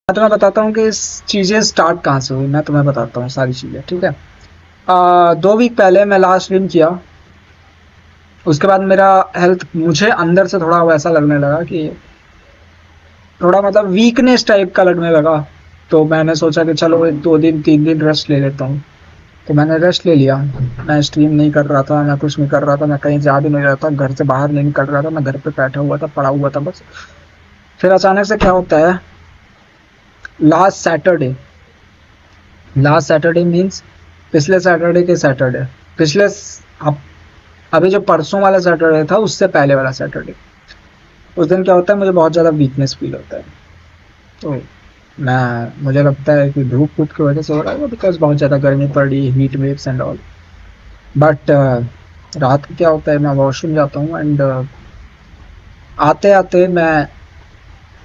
मैं तुम्हें बताता हूँ कि इस चीज़ें स्टार्ट कहाँ से हुई। मैं तुम्हें बताता हूँ सारी चीज़ें, ठीक है। 2 वीक पहले मैं लास्ट स्विम किया। उसके बाद मेरा हेल्थ मुझे अंदर से थोड़ा वैसा लगने लगा कि थोड़ा मतलब वीकनेस टाइप का लगने लगा। तो मैंने सोचा कि चलो 2 दिन 3 दिन रेस्ट ले लेता हूँ। तो मैंने रेस्ट ले लिया। मैं स्ट्रीम नहीं कर रहा था, मैं कुछ नहीं कर रहा था, मैं कहीं जा भी नहीं रहा था, घर से बाहर नहीं निकल रहा था, मैं घर पे बैठा हुआ था, पड़ा हुआ था बस। फिर अचानक से क्या होता है, last Saturday last Saturday means पिछले सैटरडे के सैटरडे, पिछले अब अभी जो परसों वाला सैटरडे था उससे पहले वाला सैटरडे, उस दिन क्या होता है, मुझे बहुत ज़्यादा वीकनेस फील होता है। तो मुझे लगता है कि धूप धूप की वजह से हो रहा है, बिकॉज बहुत ज़्यादा गर्मी पड़ रही है, heat waves and all. But रात को क्या होता है, मैं वॉशरूम जाता हूँ एंड आते आते मैं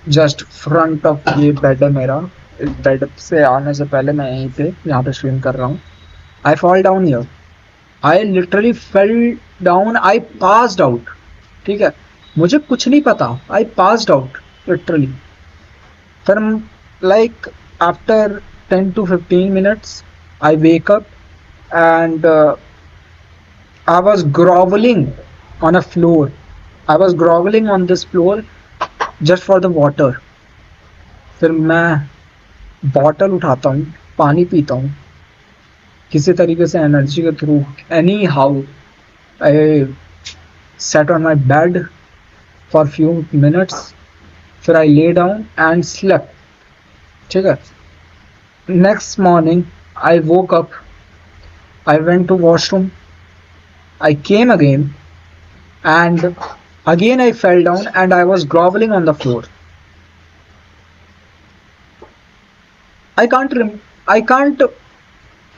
जस्ट फ्रंट ऑफ ये बेड है मेरा, इस बेड से आने से पहले मैं यहीं पे यहाँ पे स्विम कर रहा हूँ। I fall down here, I literally fell down, I passed out. ठीक है, मुझे कुछ नहीं पता, आई पास्ड आउट लिटरली। फिर like after 10 to 15 minutes I wake up and I was growling on a floor, I was growling on this floor just for the water. फिर मैं bottle उठाता हूँ, पानी पीता हूँ किसी तरीके से एनर्जी के through, any how. I sat on my bed for few minutes, फिर I lay down and slept। ठीक है, next morning I woke up, I went to washroom, I came again and again I fell down and I was groveling on the floor। I can't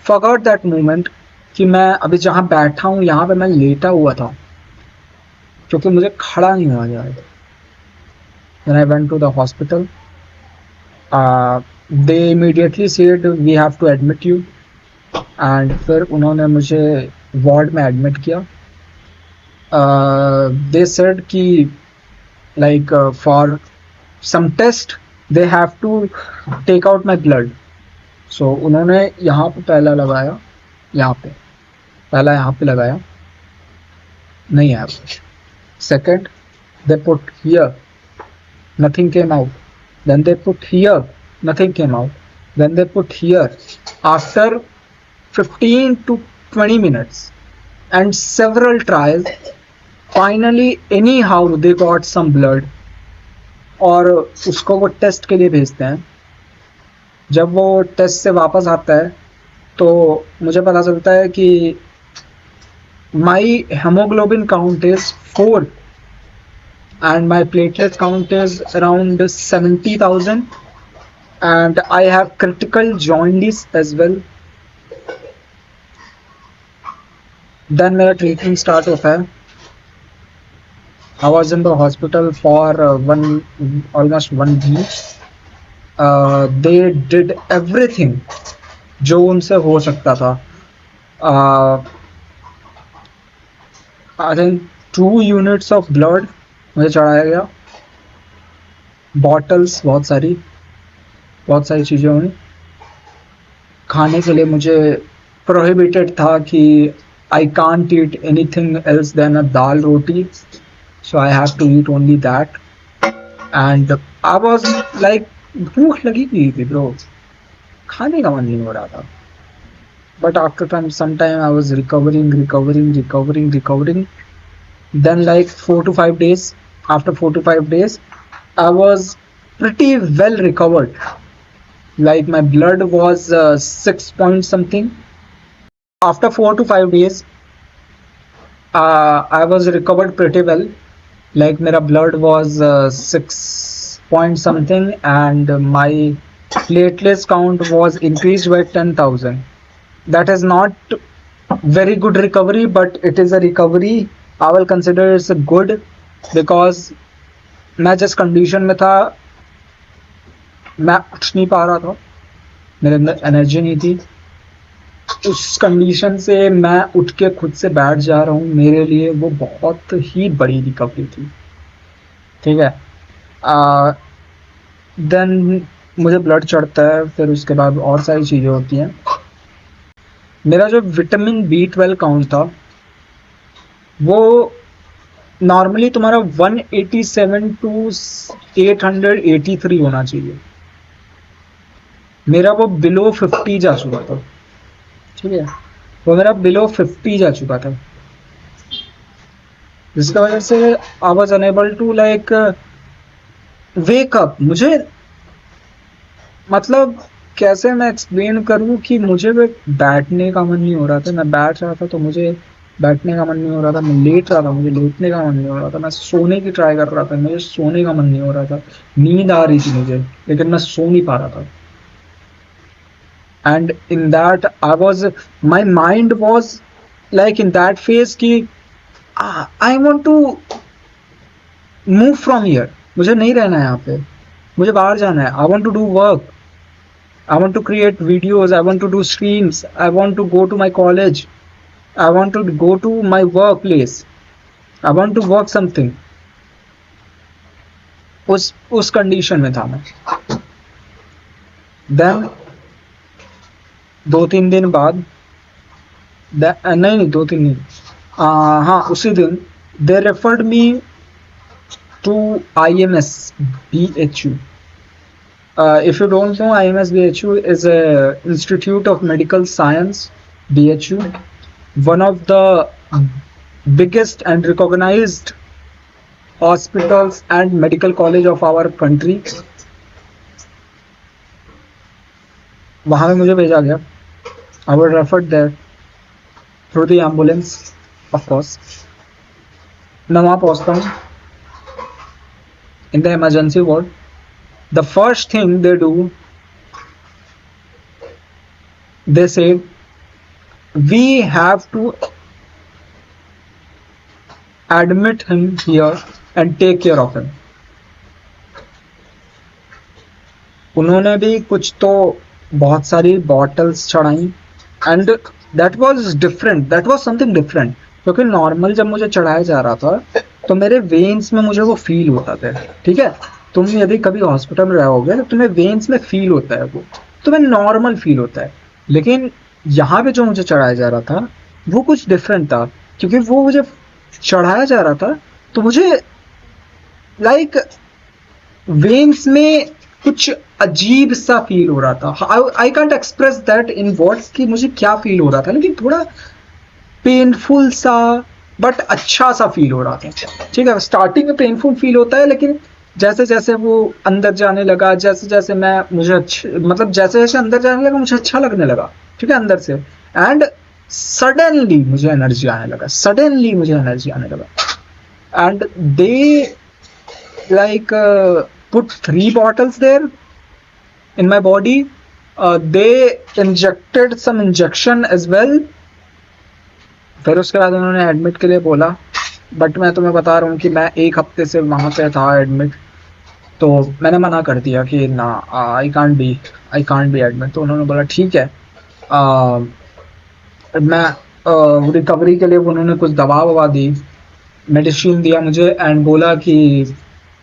forget that moment कि मैं अभी जहाँ बैठा हूँ यहाँ पे मैं लेटा हुआ था, क्योंकि मुझे खड़ा नहीं हुआ जा रहा। When I went to the hospital, they immediately said we have to admit you, and फिर उन्होंने मुझे वार्ड में एडमिट किया। दे सेड कि like for some test they have to take out my blood. So उन्होंने यहाँ पे पहला लगाया, पहला यहाँ पे लगाया, नहीं है। Second they put here, nothing came out, then they put here, nothing came out, then they put here। After 15 to 20 minutes and several trials, finally anyhow they got some blood और उसको वो टेस्ट के लिए भेजते हैं। जब वो test से वापस आता है तो मुझे पता चलता है कि my haemoglobin count is 4 and my platelet count is around 70,000 and I have critical jaundice as well। then मेरा ट्रीटमेंट स्टार्ट होता है। I was in the hospital for almost 1 week। they did everything जो उनसे हो सकता था। I think 2 units of blood मुझे चढ़ाया गया, बॉटल्स बहुत सारी चीज़ें हुई। खाने के लिए मुझे प्रोहिबिटेड था कि I can't eat anything else than a dal roti, so I have to eat only that. And I was like, भूख लगी हुई थी ब्रो, खाने का मन नहीं हो रहा था। But after some time I was recovering. then like 4 to 5 days, after 4 to 5 days I was pretty well recovered, like my blood was 6 point something। after 4 to 5 days I was recovered pretty well, like मेरा blood was 6 point something and my platelets count was increased by 10,000। that is not very good recovery, but it is a recovery I will consider it's a good, because मैं जिस condition में था मैं उठ नहीं पा रहा था, मेरे अंदर एनर्जी नहीं थी। उस कंडीशन से मैं उठ के खुद से बैठ जा रहा हूँ, मेरे लिए वो बहुत ही बड़ी रिकवरी थी। ठीक है, देन मुझे ब्लड चढ़ता है, फिर उसके बाद और सारी चीज़ें होती हैं। मेरा जो विटामिन B12 काउंट था वो नॉर्मली तुम्हारा 187 टू 883 होना चाहिए, मेरा वो बिलो 50 जा चुका था। ठीक है, वो मेरा बिलो 50 जा चुका था, जिसकी वजह से I was unable to like wake up. मुझे मतलब कैसे मैं एक्सप्लेन करूं कि मुझे बैठने का मन नहीं हो रहा था, मैं बैठ रहा था तो मुझे बैठने का मन नहीं हो रहा था, मैं लेट रहा था मुझे लेटने का मन नहीं हो रहा था, मैं सोने की ट्राई कर रहा था मुझे सोने का मन नहीं हो रहा था, नींद आ रही थी मुझे लेकिन मैं सो नहीं पा रहा था। And in that I was, my mind was like in that phase कि I want to move from here, मुझे नहीं रहना है यहाँ पे, मुझे बाहर जाना है, I want to do work, I want to create videos, I want to do streams, I want to go to my college, I want to go to my workplace, I want to work something। उस condition में था मैं। Then 2-3 दिन बाद, नहीं 2-3 नहीं, हाँ उसी दिन they referred me to IMS BHU। If you don't know, IMS BHU is a Institute of Medical Science, BHU, one of the biggest and recognized hospitals and medical college of our country। वहाँ में मुझे भेजा गया, I was referred there through the ambulance, of course। मैं वहाँ पहुँचता हूँ in the emergency ward। The first thing they do, they say we have to admit him here and take care of him। उन्होंने भी कुछ तो बहुत सारी बॉटल्स चढ़ाई and that was different, that was something different, क्योंकि normal जब मुझे चढ़ाया जा रहा था तो मेरे वेन्स में मुझे वो फील होता था। ठीक है, तुम यदि कभी हॉस्पिटल में रहोगे तो तुम्हें वेन्स में फील होता है, वो तुम्हें नॉर्मल फील होता है, लेकिन यहाँ पे जो मुझे चढ़ाया जा रहा था वो कुछ डिफरेंट था, क्योंकि वो मुझे चढ़ाया जा रहा था तो मुझे लाइक वेन्स में कुछ अजीब सा फील हो रहा था। I can't express that in words कि मुझे क्या फील हो रहा था, लेकिन थोड़ा पेनफुल सा बट अच्छा सा फील हो रहा था। ठीक है, स्टार्टिंग में पेनफुल फील होता है, लेकिन जैसे जैसे वो अंदर जाने लगा, जैसे जैसे मैं मुझे मतलब जैसे जैसे अंदर जाने लगा मुझे अच्छा लगने लगा। ठीक है, अंदर से, एंड सडनली मुझे एनर्जी आने लगा, सडनली मुझे एनर्जी आने लगा and they like put 3 bottles there in my body। they injected some injection as well। फिर उसके बाद उन्होंने एडमिट के लिए बोला, बट मैं तुम्हें बता रहा हूँ कि मैं 1 हफ्ते से वहाँ पे था एडमिट, तो मैंने मना कर दिया कि ना आई कांट बी एडमिट। तो उन्होंने बोला ठीक है, मैं रिकवरी के लिए उन्होंने कुछ दवा ववा दी, मेडिसिन दिया मुझे एंड बोला कि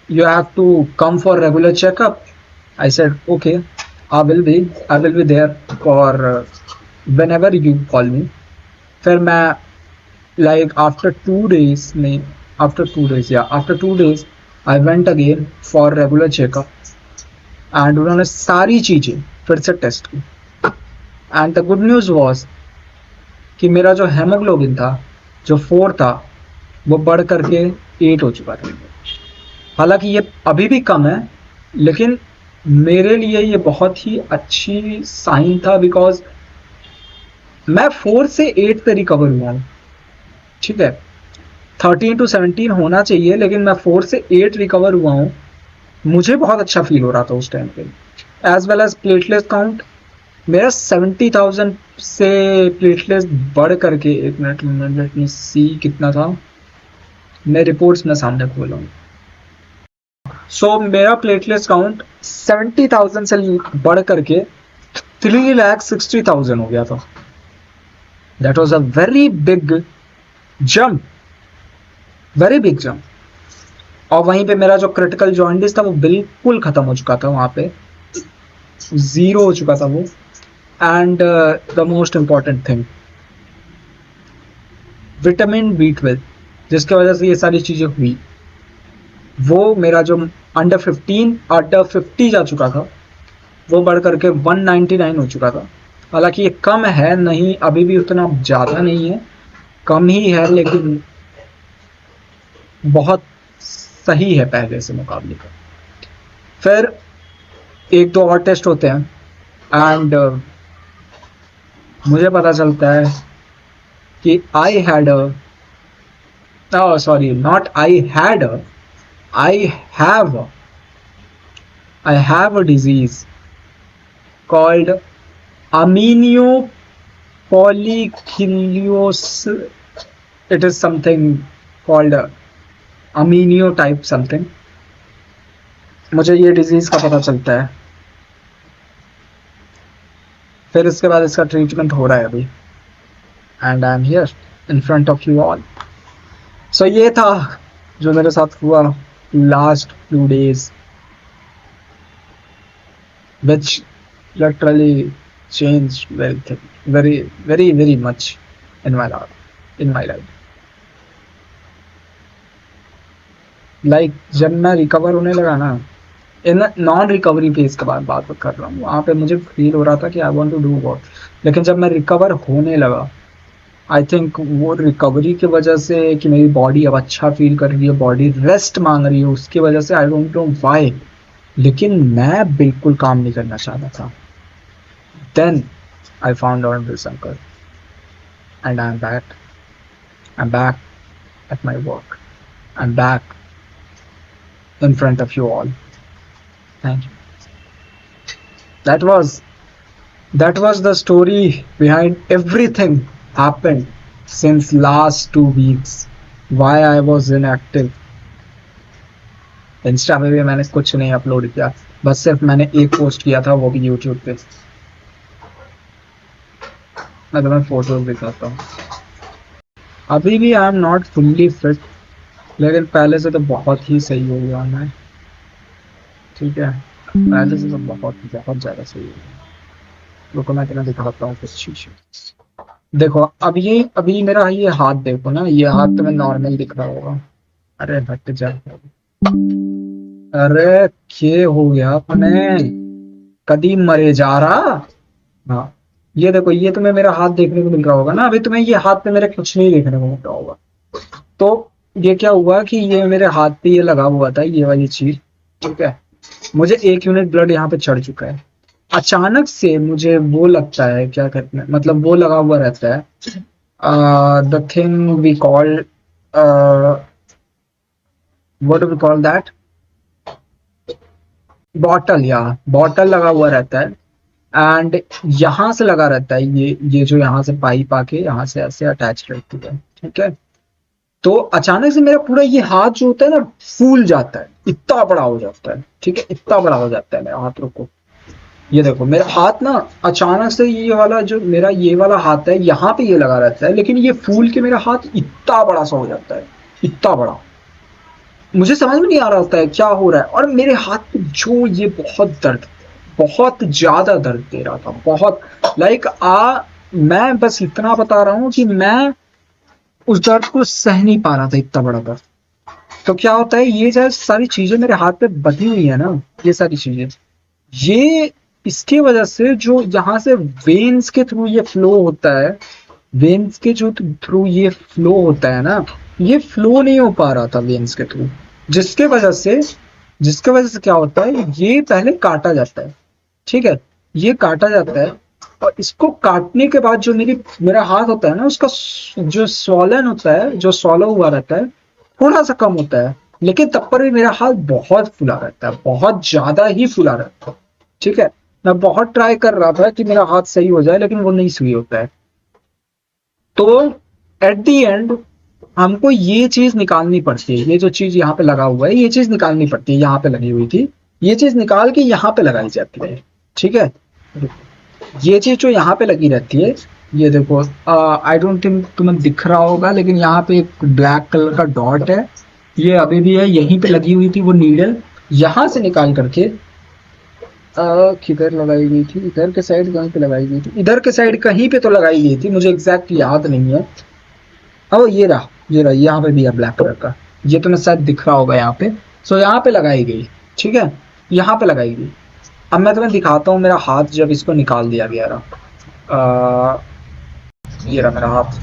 you have to come for regular checkup। I said okay, I will be there for whenever you call me। फिर मैं like after 2 days I went again for regular checkup and उन्होंने सारी चीज़ें फिर से टेस्ट की and the good news was कि मेरा जो हेमोग्लोबिन था जो 4 था वो बढ़ करके 8 हो चुका था। हालांकि ये अभी भी कम है, लेकिन मेरे लिए ये बहुत ही अच्छी साइन था, बिकॉज मैं 4 से 8 पे रिकवर हुआ हूँ। ठीक है, 13 to 17 होना चाहिए, लेकिन मैं 4 से 8 रिकवर हुआ हूँ। मुझे बहुत अच्छा फील हो रहा था उस टाइम पे। As well as platelet count मेरा 70,000 से प्लेटलेट बढ़ करके, एक मिनट लेट मी सी कितना था, मैं रिपोर्ट्स में सामने खोलूँ। सो मेरा प्लेटलेट्स काउंट 70,000 से बढ़ करके 3,60,000 हो गया था। That was a very big jump, very big jump. और वहीं पे मेरा जो क्रिटिकल जॉइंटिस था वो बिल्कुल खत्म हो चुका था वहाँ पे। ज़ीरो हो चुका था वो। And the most important thing, vitamin B12, जिसकी वजह से ये सारी चीज़ें हुई, वो मेरा जो अंडर 50 जा चुका था, वो बढ़ करके 199 हो चुका था। हालांकि ये कम है नहीं, अभी भी उतना ज़्यादा नहीं है, कम ही है, लेकिन बहुत सही है पहले से मुकाबले का। फिर एक दो और टेस्ट होते हैं एंड मुझे पता चलता है कि I had sorry, not I had, I have I have a disease called अमीनियो पॉलीक्यूलियोस, it is something called अमीनियो टाइप समथिंग। मुझे ये डिजीज का पता चलता है, फिर इसके बाद इसका ट्रीटमेंट हो रहा है अभी, and I am here in front of you all. So ये था जो मेरे साथ हुआ last few days, which literally changed very much in my life. Like जब मैं रिकवर होने लगा ना, इन नॉन रिकवरी फेज के बाद बात कर रहा हूँ, वहाँ पे मुझे फील हो रहा था कि I want to do what, लेकिन जब मैं रिकवर होने लगा, आई थिंक वो रिकवरी की वजह से कि मेरी बॉडी अब अच्छा फील कर रही है, बॉडी रेस्ट मांग रही है, उसकी वजह से आई डोंट नो व्हाई, लेकिन मैं बिल्कुल काम नहीं करना चाहता था। Then I found out this uncle and I am back at my work, I am back in front of you all. Thank you. That was the story behind everything happened since last 2 weeks. Why I was inactive. Insta पे भी मैंने कुछ नहीं upload किया, बस सिर्फ मैंने एक पोस्ट किया था, वो भी यूट्यूब पे। मैं तुम्हें फोटो दिखाता हूँ। अभी भी I am not fully fit, लेकिन पहले से तो बहुत ही सही हो गया मैं, ठीक है, पहले से तो बहुत ज़्यादा सही हो गया। रुको मैं तुम्हें दिखाता हूँ कुछ चीज़। देखो अभी मेरा ये हाथ देखो ना, ये हाथ तुम्हें नॉर्मल दिख रहा होगा। अरे हट जा, अरे क्या हो गया अपने, कदी मरे जा रहा। हाँ ये देखो, ये तुम्हें मेरा हाथ देखने को मिल रहा होगा ना, अभी तुम्हें ये हाथ पे मेरे कुछ नहीं देखने को मिल रहा होगा। तो ये क्या हुआ कि ये मेरे हाथ पे ये लगा हुआ था, ये वाली चीज, ठीक है, मुझे 1 यूनिट ब्लड यहाँ पे चढ़ चुका है। अचानक से मुझे वो लगता है, क्या कहते हैं, मतलब वो लगा हुआ रहता है, the thing we call, what we call that, bottle, या बॉटल लगा हुआ रहता है, एंड यहाँ से लगा रहता है, ये जो यहाँ से पाइप आके यहाँ से ऐसे अटैच रहती है, ठीक है। तो अचानक से मेरा पूरा ये हाथ जो होता है ना, फूल जाता है, इतना बड़ा हो जाता है, ठीक है, इतना बड़ा हो जाता है मेरा हाथ। रुको, ये देखो मेरा हाथ ना, अचानक से ये वाला जो मेरा ये वाला हाथ है, यहाँ पे ये लगा रहता है, लेकिन ये फूल के मेरा हाथ इतना बड़ा सा हो जाता है, इतना बड़ा, मुझे समझ में नहीं आ रहा होता है क्या हो रहा है। और मेरे हाथ पे जो ये बहुत ज्यादा दर्द दे रहा था, बहुत, लाइक मैं बस इतना बता रहा हूँ कि मैं उस दर्द को सह नहीं पा रहा था, इतना बड़ा दर्द। तो क्या होता है, ये जो सारी चीजें मेरे हाथ पे बंधी हुई है ना, ये सारी चीजें, ये इसकी वजह से जो यहाँ से वेन्स के थ्रू ये फ्लो होता है, वेन्स के जो थ्रू ये फ्लो होता है ना, ये फ्लो नहीं हो पा रहा था वेन्स के थ्रू, जिसके वजह से क्या होता है, ये पहले काटा जाता है, ठीक है, ये काटा जाता है, और इसको काटने के बाद जो मेरा हाथ होता है ना, उसका जो स्वॉलन होता है, जो स्वॉलो हुआ रहता है, थोड़ा सा कम होता है, लेकिन तब पर भी मेरा हाथ बहुत फुला रहता है, बहुत ज्यादा ही फुला रहता है, ठीक है। मैं बहुत ट्राई कर रहा था कि मेरा हाथ सही हो जाए, लेकिन वो नहीं सही होता है। तो एट दी एंड हमको ये चीज निकालनी पड़ती है, ये जो चीज यहाँ पे लगा हुआ है, ये चीज निकालनी पड़ती है, यहाँ पे लगी हुई थी, ये चीज निकाल के यहाँ पे लगाई जाती है, ठीक है। ये चीज जो यहाँ पे लगी रहती है, ये देखो, आई डोंट थिंक तुम्हें दिख रहा होगा, लेकिन यहाँ पे एक ब्लैक कलर का डॉट है, ये अभी भी है, यहीं पे लगी हुई थी वो नीडल, यहाँ से निकाल करके किधर लगाई गई थी? इधर के साइड कहीं पे लगाई गई थी? इधर के साइड कहीं पे तो लगाई गई थी, मुझे एग्जैक्ट याद नहीं है। ओ ये रहा, यहाँ पे भी है ब्लैक कलर का। ये तुम्हें शायद दिख रहा होगा यहाँ पे। सो यहाँ पे लगाई गई, ठीक है, यहाँ पे लगाई गई। अब मैं तुम्हें दिखाता हूँ मेरा हाथ जब इसको निकाल दिया गया रहा। ये रहा मेरा हाथ,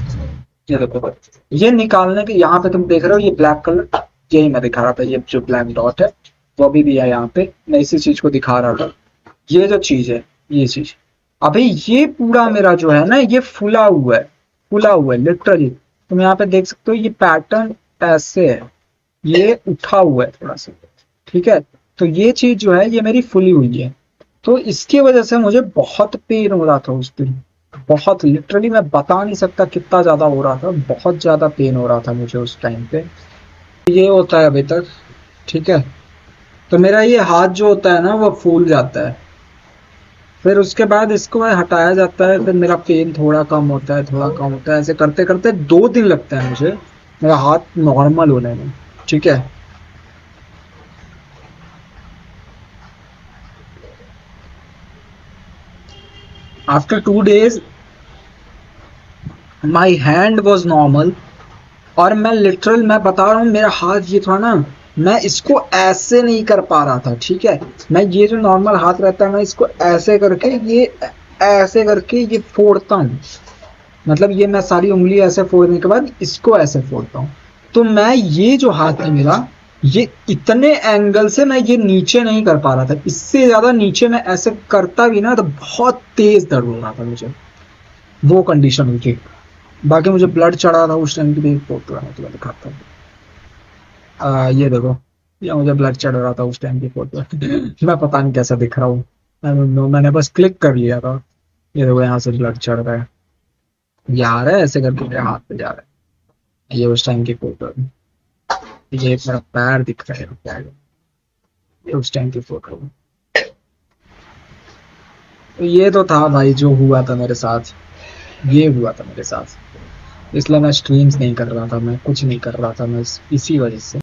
ये देखो। ये निकालने के यहाँ पे तुम देख रहे हो ये ब्लैक कलर, यही मैं दिखा रहा था, ये जो ब्लैक डॉट है वो अभी भी है यहाँ पे, मैं इसी चीज को दिखा रहा था। ये जो चीज है, ये चीज, अभी ये पूरा मेरा जो है ना ये फुला हुआ है, फुला हुआ है लिटरली। तुम यहाँ पे देख सकते हो ये पैटर्न ऐसे है, ये उठा हुआ है थोड़ा सा, ठीक है। तो ये चीज जो है ये मेरी फुली हुई है, तो इसकी वजह से मुझे बहुत पेन हो रहा था उस दिन, बहुत लिटरली मैं बता नहीं सकता कितना ज्यादा हो रहा था, बहुत ज्यादा पेन हो रहा था मुझे उस टाइम पे। ये होता है अभी तक, ठीक है। तो मेरा ये हाथ जो होता है ना वो फूल जाता है, फिर उसके बाद इसको हटाया जाता है, फिर मेरा पेन थोड़ा कम होता है, थोड़ा कम होता है, ऐसे करते करते 2 दिन लगता है मुझे मेरा हाथ नॉर्मल होने में, ठीक है। After 2 days my hand was normal. और मैं लिटरल मैं बता रहा हूँ मेरा हाथ ये था ना, मैं इसको ऐसे नहीं कर पा रहा था, ठीक है। मैं ये जो नॉर्मल हाथ रहता है मैं इसको ऐसे करके ये ऐसे करके ये फोड़ता हूँ, मतलब ये मैं सारी उंगली ऐसे फोड़ने के बाद इसको ऐसे फोड़ता हूँ। तो मैं ये जो हाथ है मेरा, ये इतने एंगल से मैं ये नीचे नहीं कर पा रहा था, इससे ज्यादा नीचे मैं ऐसे करता भी ना तो बहुत तेज दर्द हो रहा था मुझे, वो कंडीशन हुई थी। बाकी मुझे ब्लड चढ़ा था उस टाइम की भी फोटो है, मैं तुम्हें दिखाता हूँ। ये देखो, ये मुझे ब्लड चढ़ रहा था उस टाइम की फोटो है। मैं पता नहीं कैसा दिख रहा हूँ, I don't know, मैंने बस क्लिक कर लिया था। ये देखो यहाँ से ब्लड चढ़ रहा है, ये आ रहा है ऐसे करके मेरे हाथ पे जा रहा है, ये उस टाइम की फोटो है। ये मेरा पैर दिख रहा है, ये उस टाइम की फोटो है। तो ये तो था भाई जो हुआ था मेरे साथ, ये हुआ था मेरे साथ, इसलिए मैं स्ट्रीम्स नहीं कर रहा था, मैं कुछ नहीं कर रहा था, मैं इसी वजह से